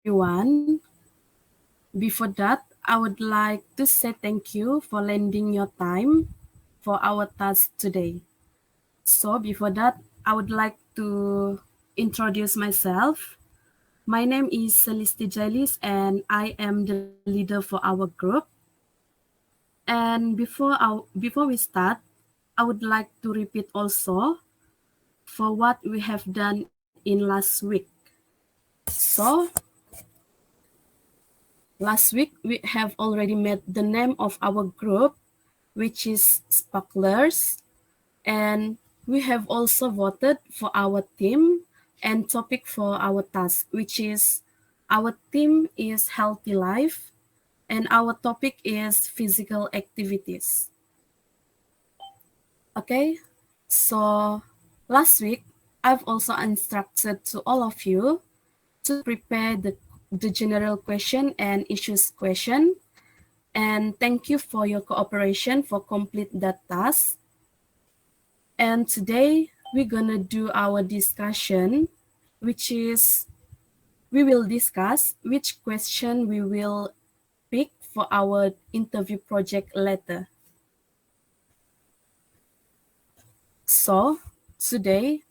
everyone. Before that, I would like to say thank you for lending your time for our task today. So before that, I would like to introduce myself. My name is Cellysty Jailis and I am the leader for our group. And before we start, I would like to repeat also for what we have done in last week. So last week, we have already met the name of our group, which is Sparklers, and we have also voted for our theme and topic for our task, which is our theme is healthy life, and our topic is physical activities. Okay, so last week, I've also instructed to all of you to prepare the general question and issues question. And thank you for your cooperation for complete that task. And today we're gonna do our discussion, which is we will discuss which question we will pick for our interview project later. So today,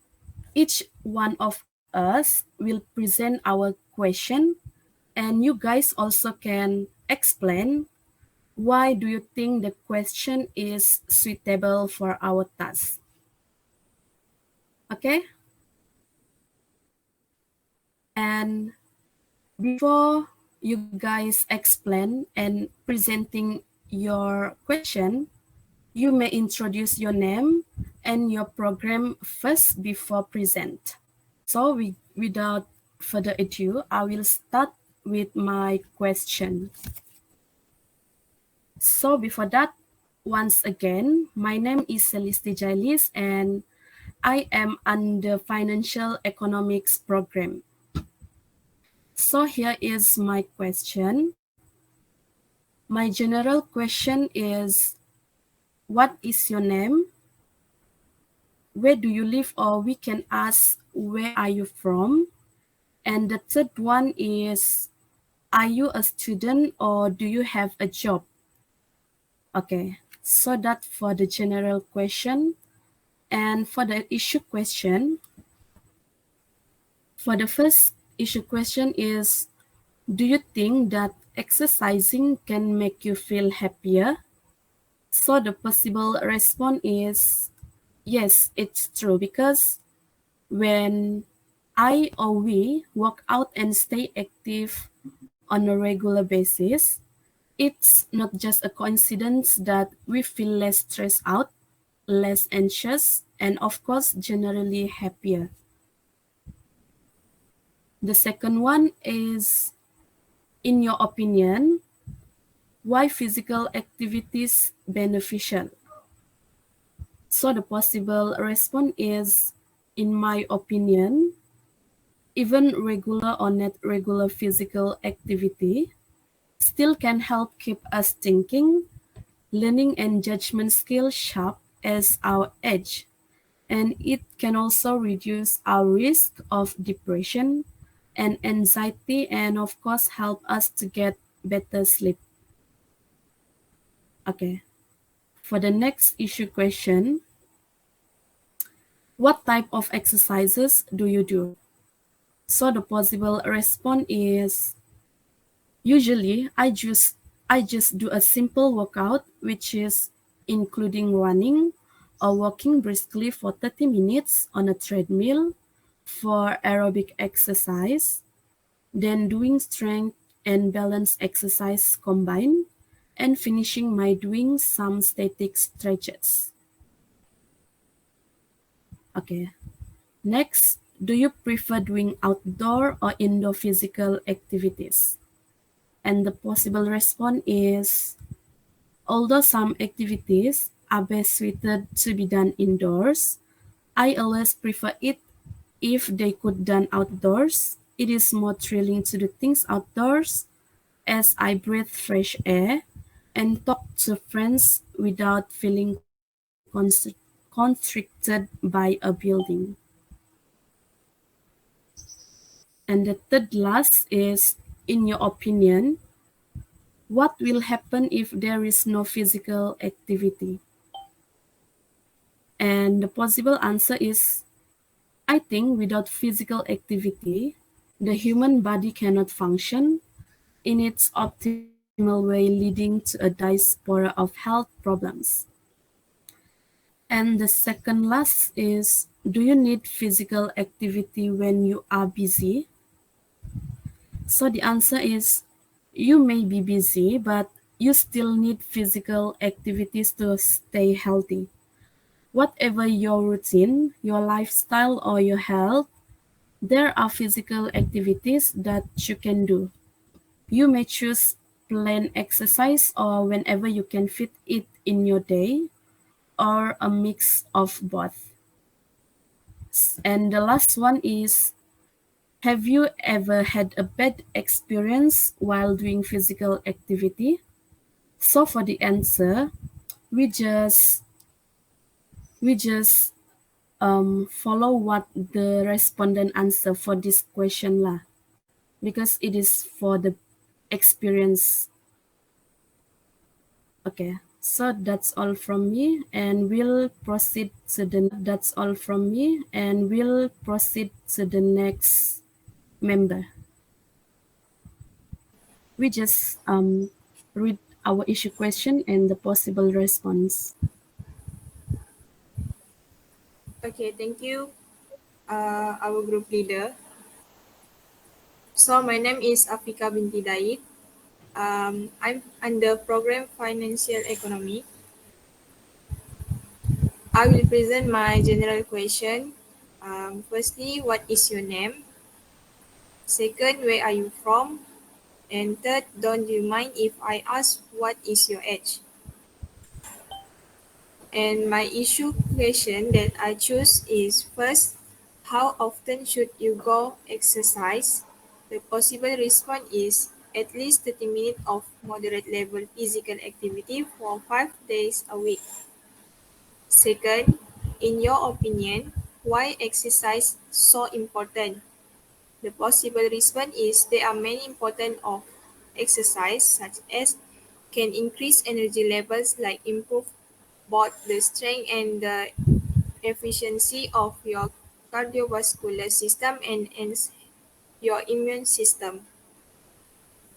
each one of us will present our question, and you guys also can explain why do you think the question is suitable for our task. Okay? And before you guys explain and presenting your question, you may introduce your name and your program first before present. So without further ado, I will start with my question. So before that, once again, my name is Cellysty Jailis and I am under Financial Economics program. So here is my question. My general question is, what is your name? Where do you live? Or we can ask, where are you from? And the third one is, are you a student or do you have a job? Okay, so that for the general question. And for the issue question, for the first issue question is, do you think that exercising can make you feel happier? So the possible response is, yes, it's true, because when I or we work out and stay active on a regular basis, it's not just a coincidence that we feel less stressed out, less anxious, and of course, generally happier. The second one is, in your opinion, why physical activities beneficial? So the possible response is, in my opinion, even regular or not regular physical activity still can help keep us thinking, learning and judgment skills sharp as our age. And it can also reduce our risk of depression and anxiety, and of course help us to get better sleep. Okay, for the next issue question, what type of exercises do you do? So the possible response is, usually I just do a simple workout, which is including running or walking briskly for 30 minutes on a treadmill for aerobic exercise, then doing strength and balance exercise combined, and finishing by doing some static stretches. Okay. Next, do you prefer doing outdoor or indoor physical activities? And the possible response is, although some activities are best suited to be done indoors, I always prefer it if they could done outdoors. It is more thrilling to do things outdoors as I breathe fresh air and talk to friends without feeling constricted by a building. And the third last is, in your opinion, what will happen if there is no physical activity? And the possible answer is, I think without physical activity, the human body cannot function in its optimal way, leading to a diaspora of health problems. And the second last is, do you need physical activity when you are busy? So the answer is, you may be busy, but you still need physical activities to stay healthy. Whatever your routine, your lifestyle, or your health, there are physical activities that you can do. You may choose plain exercise or whenever you can fit it in your day, or a mix of both. And the last one is, have you ever had a bad experience while doing physical activity? So for the answer, we just we just follow what the respondent answer for this question lah, because it is for the experience. Okay, so that's all from me, and we'll proceed to the next member. We just read our issue question and the possible response. Okay, thank you, our group leader. So my name is Afika binti DAID. I'm under program Financial Economy. I will present my general question. Firstly, what is your name? Second, where are you from? And third, don't you mind if I ask what is your age? And my issue question that I choose is, first, how often should you go exercise? The possible response is at least 30 minutes of moderate level physical activity for 5 days a week. Second, in your opinion, why exercise so important? The possible response is there are many important of exercise, such as can increase energy levels, like improve both the strength and the efficiency of your cardiovascular system and enhance your immune system.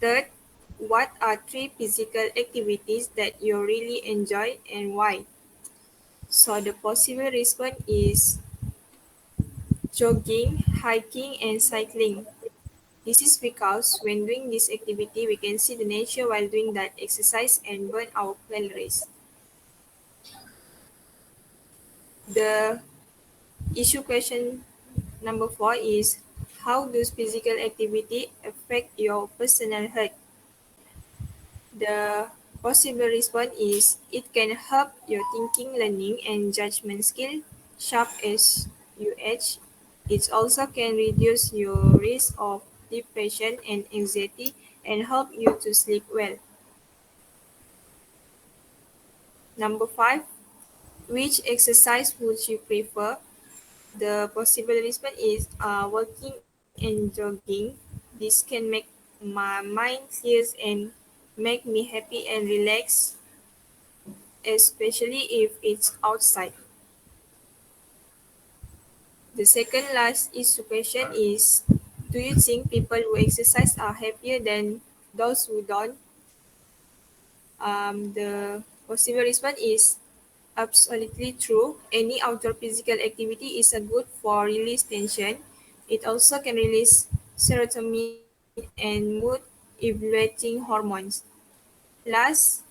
Third, what are three physical activities that you really enjoy and why? So the possible response is jogging, hiking, and cycling. This is because when doing this activity, we can see the nature while doing that exercise and burn our calories. The issue question number 4 is, how does physical activity affect your personal health? The possible response is, it can help your thinking, learning, and judgment skill sharp as you age. It also can reduce your risk of depression and anxiety and help you to sleep well. Number 5, which exercise would you prefer? The possible response is walking and jogging. This can make my mind clear and make me happy and relax, especially if it's outside. The second last issue question is, do you think people who exercise are happier than those who don't? The possible response is absolutely true. Any outdoor physical activity is a good for release tension. It also can release serotonin and mood elevating hormones. Last,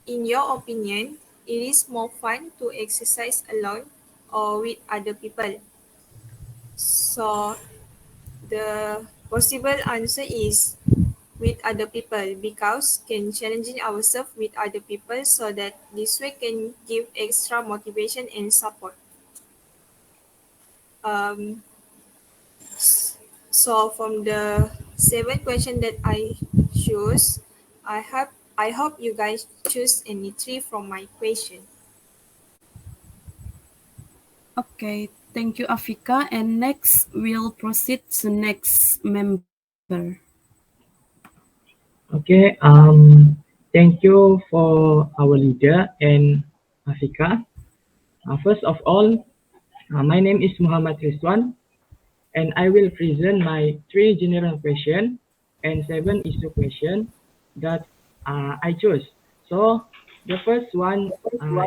in your opinion, it is more fun to exercise alone or with other people? So the possible answer is with other people, because can challenging ourselves with other people so that this way can give extra motivation and support. Um, so from the 7 question that I choose, I hope you guys choose any 3 from my question. Okay, thank you, Afika. And next, we'll proceed to next member. Okay, thank you for our leader and Afika. First of all, my name is Muhammad Rizwan, and I will present my three general questions and seven issue questions that I chose. So the first one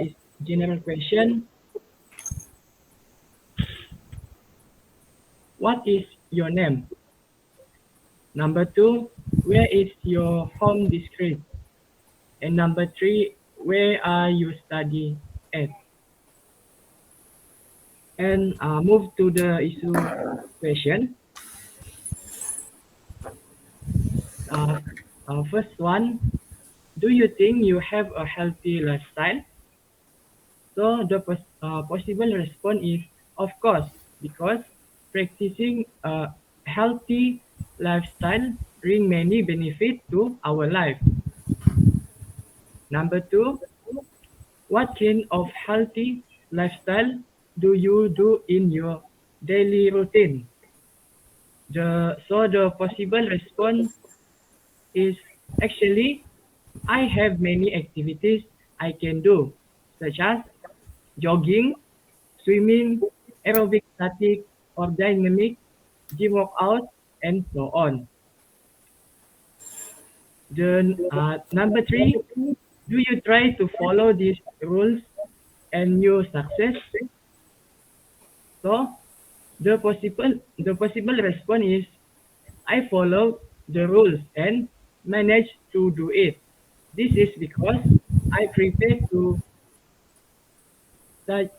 is general question. What is your name? Number two, where is your home district? And number three, where are you study at? And move to the issue question. Uh, First one, do you think you have a healthy lifestyle? So the possible response is of course, because practicing a healthy lifestyle bring many benefits to our life. Number two, what kind of healthy lifestyle do you do in your daily routine? The possible response is actually I have many activities I can do, such as jogging, swimming, aerobic static or dynamic, gym workout, and so on. The number three, do you try to follow these rules and you success? So the possible response is I follow the rules and manage to do it. This is because I prepare to such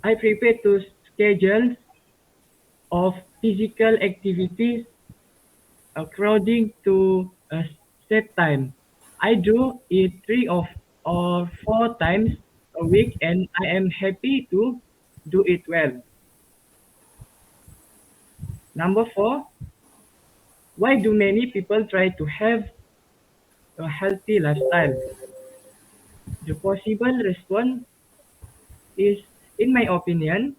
I prepare to schedules of physical activities according to a set time. I do it three of or four times a week and I am happy to do it well. Number four, why do many people try to have a healthy lifestyle? The possible response is, in my opinion,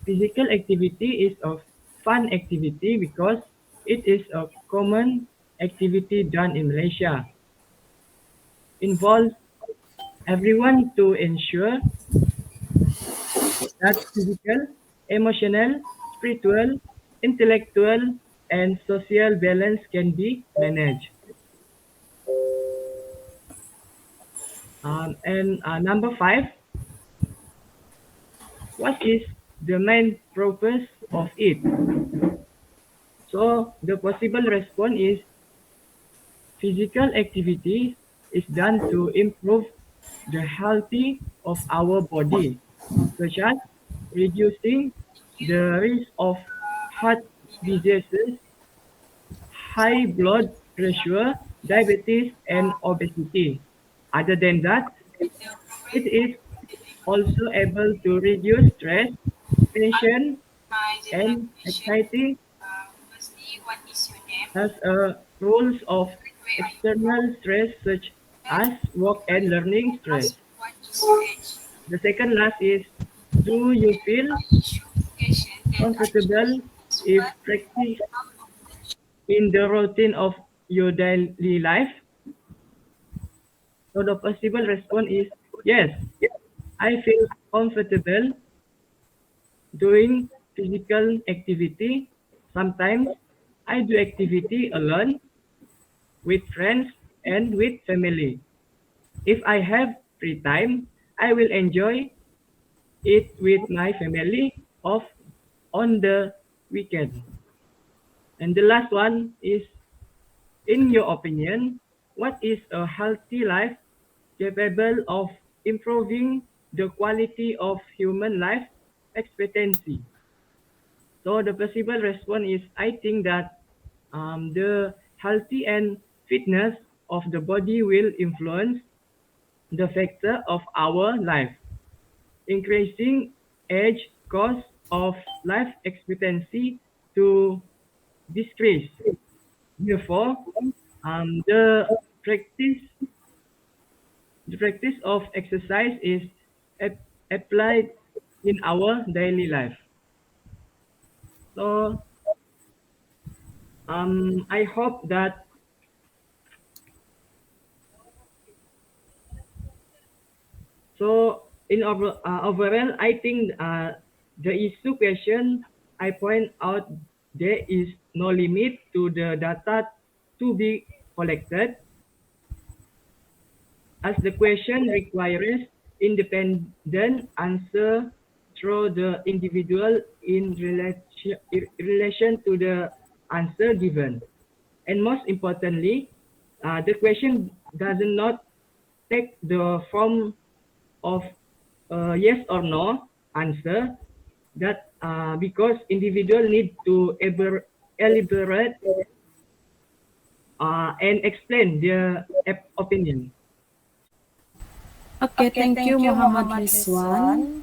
physical activity is a fun activity because it is a common activity done in Malaysia. Involves everyone to ensure that physical, emotional, spiritual, intellectual, and social balance can be managed. And number five, what is the main purpose of it? So the possible response is physical activity is done to improve the health of our body, such as reducing the risk of heart diseases, high blood pressure, diabetes, and obesity. Other than that, it is also able to reduce stress, tension, and anxiety as a rules of external stress such as work and learning stress. The second last is, do you feel comfortable if practice in the routine of your daily life? So the possible response is yes, I feel comfortable doing physical activity. Sometimes I do activity alone, with friends, and with family. If I have free time, I will enjoy it with my family off on the weekend. And the last one is, in your opinion, what is a healthy life capable of improving the quality of human life expectancy? So the possible response is, I think that the healthy and fitness of the body will influence the factor of our life. Increasing age cause of life expectancy to decrease. Therefore, the practice the practice of exercise is ap- applied in our daily life. So I hope that So overall, I think the issue question I point out there is no limit to the data to be collected as the question requires independent answer through the individual in relation to the answer given. And most importantly, the question does not take the form of yes or no answer that because individual need to elaborate and explain their opinion. Okay, thank you, Muhammad Rizwan.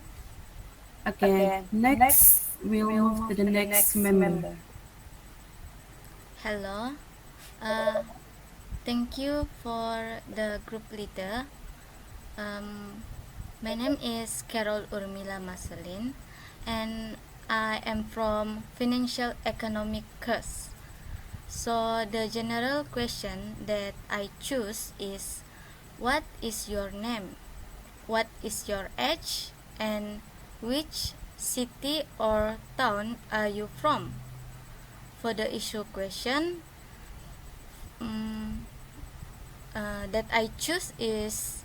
Okay, next we'll move to the next member. Hello. Thank you for the group leader. My name is Carol URMILA MASELLIN, and I am from Financial Economic course. So the general question that I choose is, what is your name? What is your age? And which city or town are you from? For the issue question, that I choose is,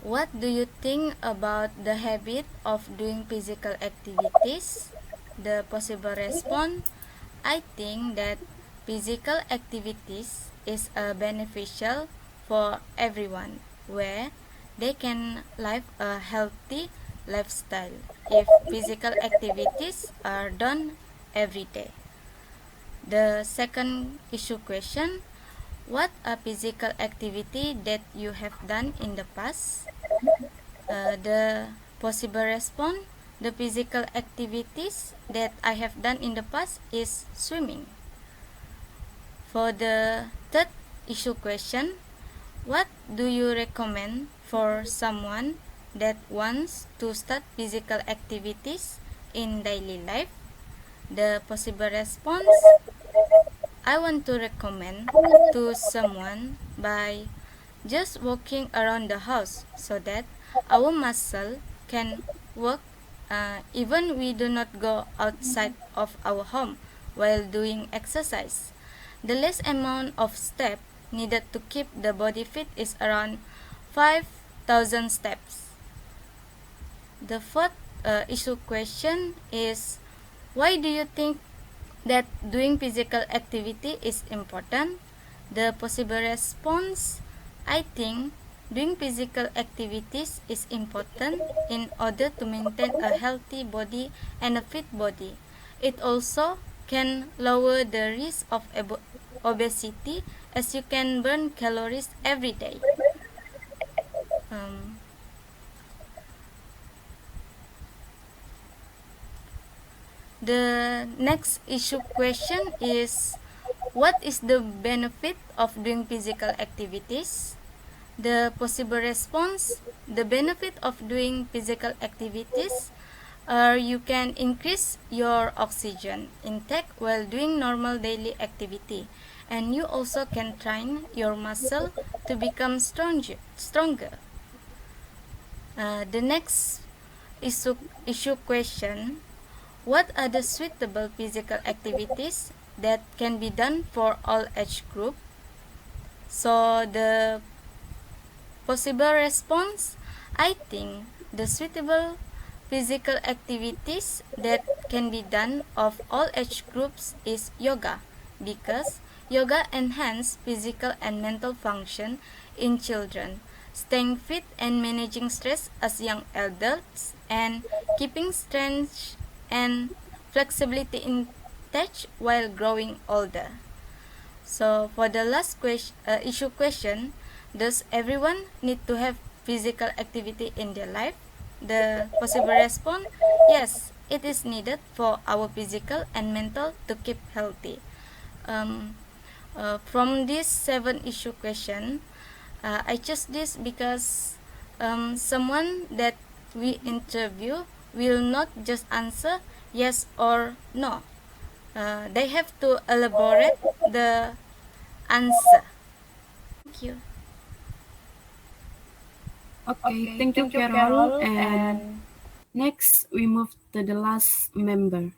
what do you think about the habit of doing physical activities? The possible response, I think that physical activities is beneficial for everyone, where they can live a healthy lifestyle if physical activities are done every day. The second issue question, what a physical activity that you have done in the past? The possible response, the physical activities that I have done in the past is swimming. For the third issue question, what do you recommend for someone that wants to start physical activities in daily life? The possible response, I want to recommend to someone by just walking around the house so that our muscle can work even we do not go outside of our home while doing exercise. The less amount of step needed to keep the body fit is around 5,000 steps. The fourth issue question is, why do you think that doing physical activity is important? The possible response, I think doing physical activities is important in order to maintain a healthy body and a fit body. It also can lower the risk of obesity as you can burn calories every day. Um, The next issue question is, what is the benefit of doing physical activities? The possible response, the benefit of doing physical activities are you can increase your oxygen intake while doing normal daily activity, and you also can train your muscle to become stronger. The next issue question, what are the suitable physical activities that can be done for all age group? So the possible response, I think the suitable physical activities that can be done of all age groups is yoga, because yoga enhances physical and mental function in children, staying fit and managing stress as young adults, and keeping strength and flexibility in touch while growing older. So for the last issue question, does everyone need to have physical activity in their life? The possible response, yes, it is needed for our physical and mental to keep healthy. Um, from this 7 issue question, I chose this because someone that we interview will not just answer yes or no. They have to elaborate the answer. Thank you. Okay, Okay, thank you, thank you, Carol. Carol. And And next, we move to the last member.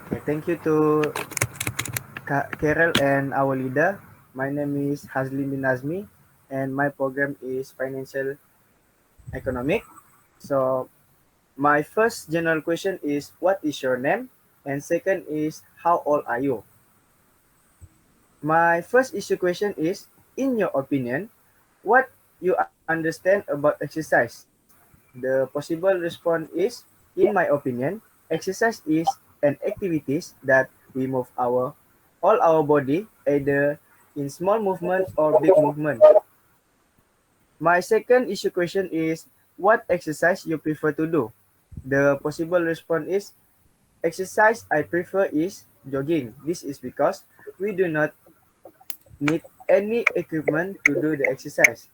Okay, thank you to Carol and our leader. My name is Hazli bin Nazmi, and my program is Financial Economic. So, my first general question is, what is your name? And second is, how old are you? My first issue question is, in your opinion, what you understand about exercise? The possible response is, in my opinion, exercise is an activities that we move all our body either in small movement or big movement. My second issue question is, what exercise you prefer to do? The possible response is, exercise I prefer is jogging. This is because we do not need any equipment to do the exercise.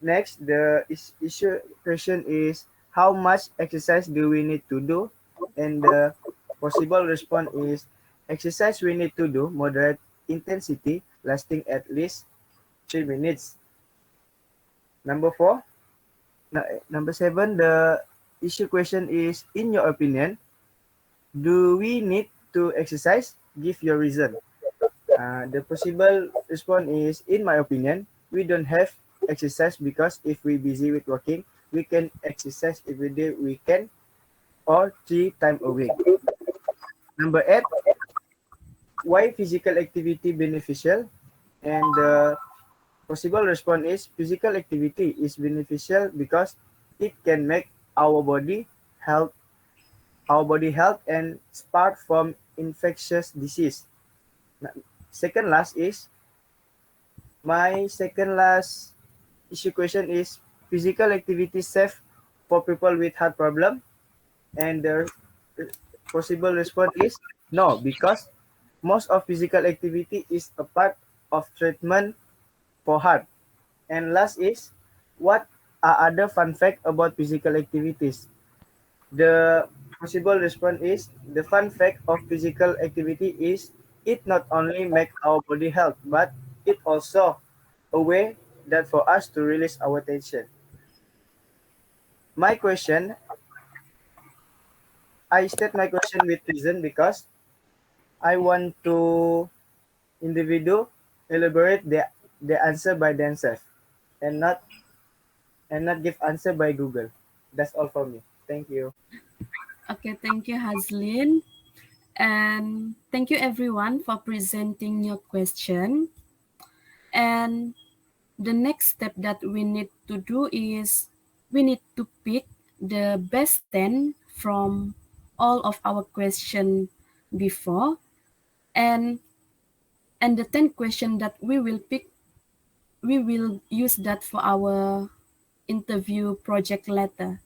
Next, the issue question is, how much exercise do we need to do? And the possible response is, exercise we need to do moderate intensity lasting at least 3 minutes. Number four, number seven, the issue question is, in your opinion, do we need to exercise? Give your reason. The possible response is, in my opinion, we don't have exercise because if we busy with working, we can exercise every day we can or 3 times a week. Number eight, why physical activity beneficial? And the possible response is, physical activity is beneficial because it can make our body health, and spare from infectious disease. Second last is, my second last issue question is, physical activity safe for people with heart problem? And the possible response is no, because most of physical activity is a part of treatment for heart. And last is, what are other fun fact about physical activities? The possible response is, the fun fact of physical activity is, it not only make our body health, but it also a way that for us to release our tension. My question, I state my question with reason because I want to individual elaborate the answer by themselves and not give answer by Google. That's all for me. Thank you. Okay, thank you, Hazlin. And thank you, everyone, for presenting your question. And the next step that we need to do is we need to pick the best 10 from all of our question before. And and the 10 question that we will pick, we will use that for our interview project letter.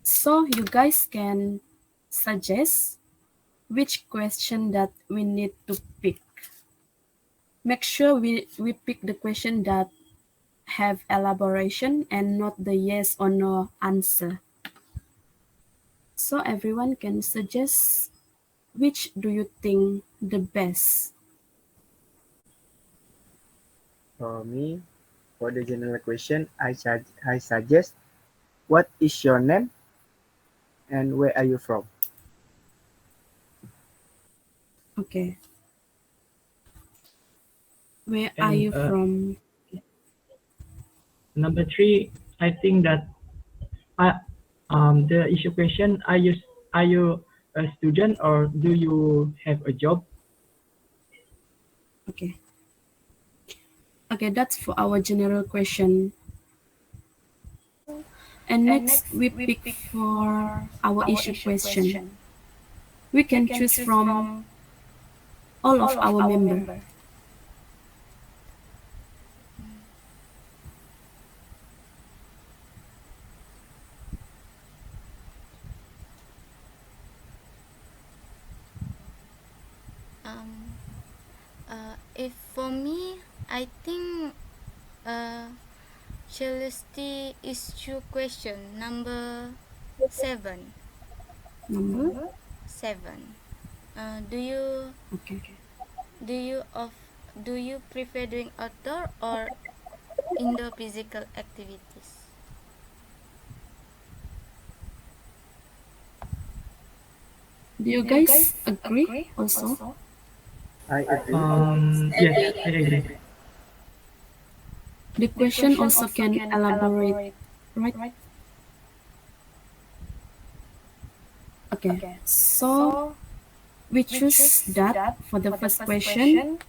So you guys can suggest which question that we need to pick. Make sure we pick the question that have elaboration and not the yes or no answer. So everyone can suggest which do you think the best. For me, for the general question, I suggest, what is your name and where are you from? Okay. Where are And you from? number three, I think that I, the issue question, are you a student or do you have a job? Okay. Okay, that's for our general question. And and next next we we pick pick for for our our issue issue question. question. We We can can choose choose from from all of all of our our member. member. Um, if for me, I think Cellysty is true question number 7. Number? Number 7. Do you Okay. do you of do you prefer doing outdoor or in the physical activities. Do you guys agree also? I agree. Yes, I agree. The question also can elaborate, right? Okay, so we choose that for the first question,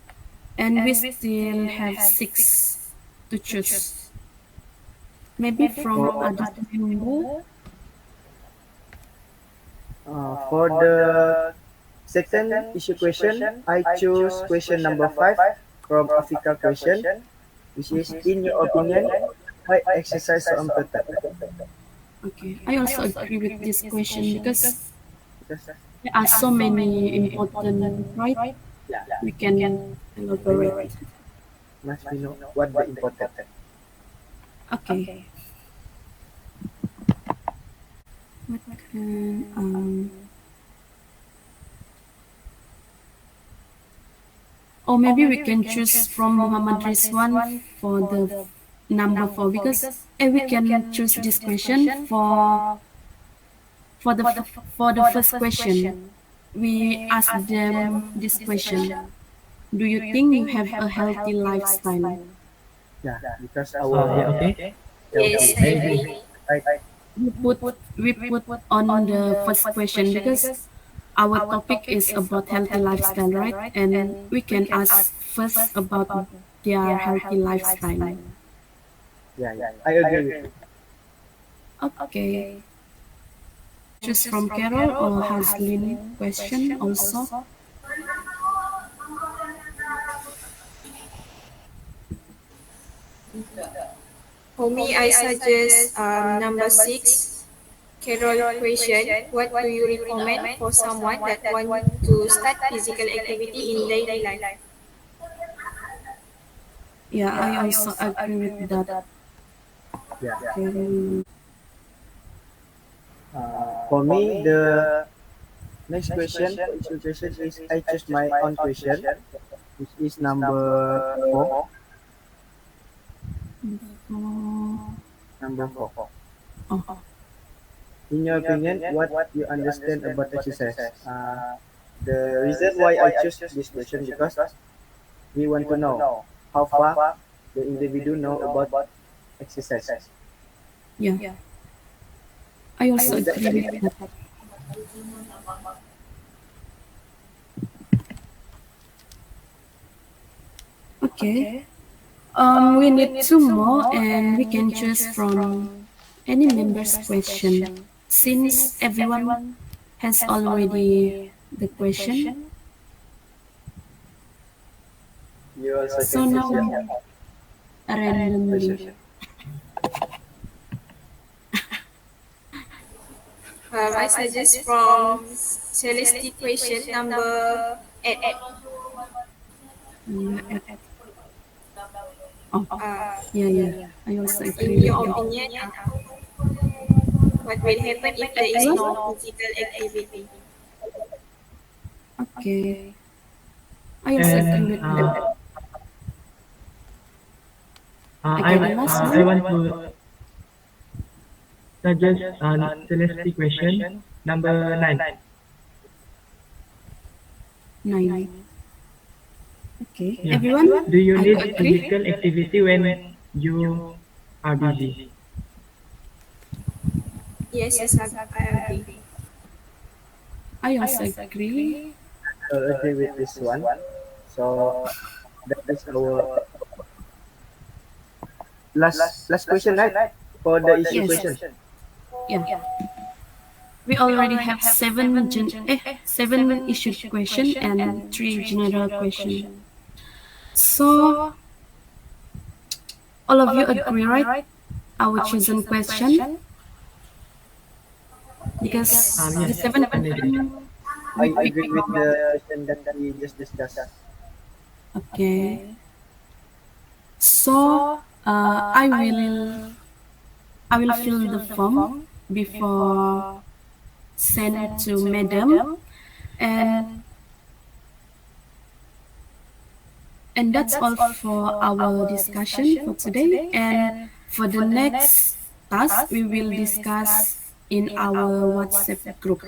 and we still have six to choose. Maybe from For other member. for the second issue question, I choose question number 5 from Africa question, which is, in your opinion, why exercise so important? Okay, I also agree with this question because Because there are so many important, right? yeah, We can elaborate. must we know what the important. Okay. What can or maybe we can choose from Muhammad Rizwan for the number four because we can choose this question for the first question. We ask them this question: do you think you have a healthy lifestyle? Yeah, because Yeah, our okay. Yes, healthy I I is agree. agree. right. We put on the first question because our topic is about healthy lifestyle, right? And we can ask first about their healthy lifestyle. Yeah, yeah, I agree with you. Okay. Choose from Carol or Haslin question also. For me, I suggest number 6, Carol question. What do you recommend for someone that want to start physical activity in daily life? Yeah, I also agree with that. Yeah. Carol. For me, the next question for issue question is, I choose my own question, which is number 4. Oh, Number 4. oh, In your opinion, what you understand about exercise? The reason why I choose this question because we want to know how far the individual know about exercise. yeah. I also Is that agree with that. Okay. We need two more, and we can choose from any member's question. Since everyone has already the question, you also so can choose now your randomly. question? I suggest from Cellysty question number 8. Number eight. Oh, Uh, yeah, yeah. I also agree in with your that. opinion, what will happen if there is What? no physical activity? Okay. I also agree And with that. I Okay, the last I one. want to suggest Celeste question number 9. 9. Okay. Yeah. Everyone, Do you are you need agree? physical activity when you are busy? Yes, yes, I agree. I also agree. I agree with this one. So that is our last question, right? For the issue Yes. question. Yeah. We already have seven issued question and three general question. So all of you agree, right? Our chosen question because Yes. the Yes, seven I'm agree. question I we pick agree with from. the question that we just discussed. Okay. So I will fill the form before send to madam, and And that's all for our discussion for today. And for the next task, we will discuss in our WhatsApp group.